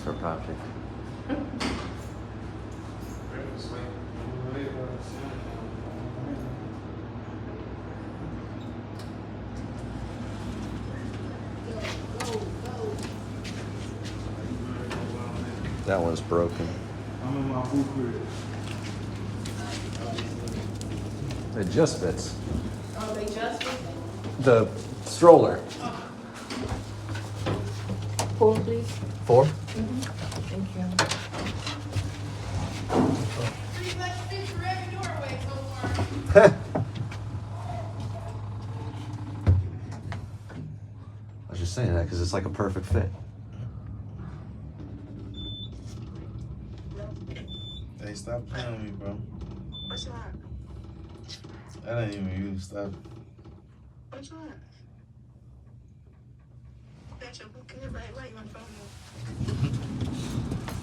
for a project. That one's broken. I'm in my hoop crib. It just fits. Oh, they just fit? The stroller. 4, please. 4? Mm-hmm. Thank you. I was just saying that because it's like a perfect fit. Hey, stop playing with me, bro. What's that? That ain't even you. Stop. What's that? That's your book in the right way. You want to phone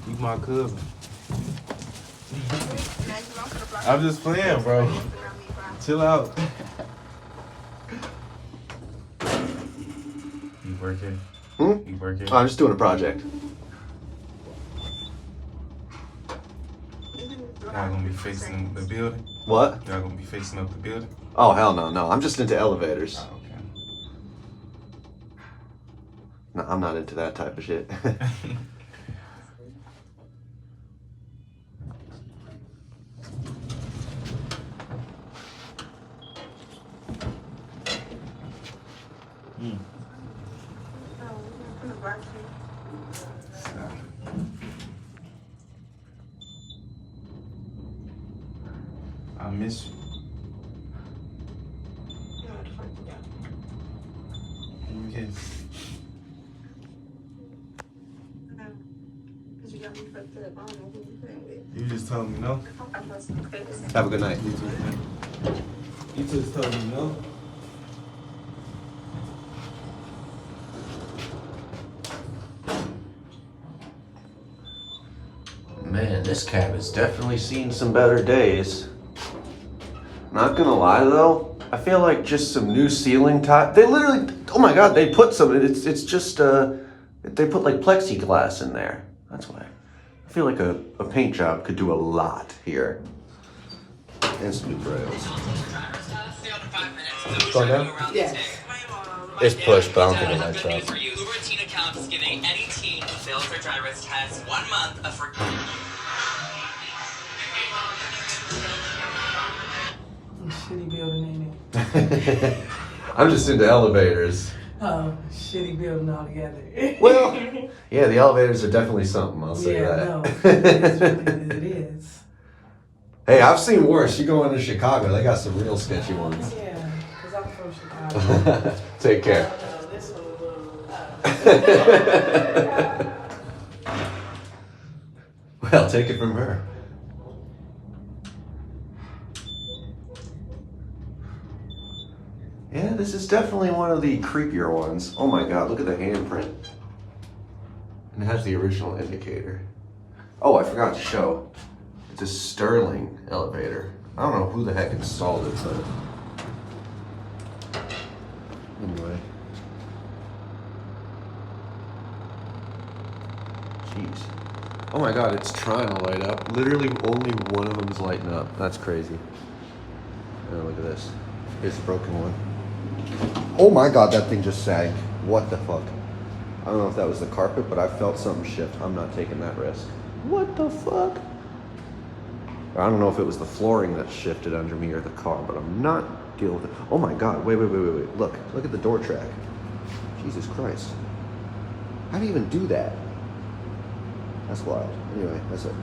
You my cousin. Now you off the block. I'm just playing, bro. Chill out. You working? You working? Oh, I'm just doing a project. Y'all gonna be fixing the building? What? Y'all gonna be fixing up the building? Oh, hell no, no. I'm just into elevators. Oh, okay. No, I'm not into that type of shit. I miss you. Okay. You just told me no. Have a good night. You just told me no. Man, this cab has definitely seen some better days. Not gonna lie though, I feel like just some new ceiling tile. They literally, oh my god, they put some. It's just they put like plexiglass in there. That's why. I feel like a paint job could do a lot here. And some new rails. Going down? Yes. It's push, but I don't think it lights up. For you, Uber teen account is giving any teen who fails their driver's test 1 month of free. Shitty building, ain't it? I'm just into elevators. Oh, shitty building altogether. Well, yeah, the elevators are definitely something, I'll say yeah, that. no, it is. Hey, I've seen worse. You go into Chicago, they got some real sketchy ones. Yeah, because I'm from Chicago. Take care. This one was Well, take it from her. Yeah, this is definitely one of the creepier ones. Oh my god, look at the handprint. And it has the original indicator. Oh, I forgot to show. It's a Sterling elevator. I don't know who the heck installed it, but... Anyway. Jeez. Oh my god, it's trying to light up. Literally only one of them is lighting up. That's crazy. Oh, look at this. Here's the broken one. Oh my god, that thing just sagged. What the fuck? I don't know if that was the carpet, but I felt something shift. I'm not taking that risk. What the fuck? I don't know if it was the flooring that shifted under me or the car, but I'm not dealing with it. Oh my god, wait. Look at the door track. Jesus Christ. How do you even do that? That's wild. Anyway, that's it.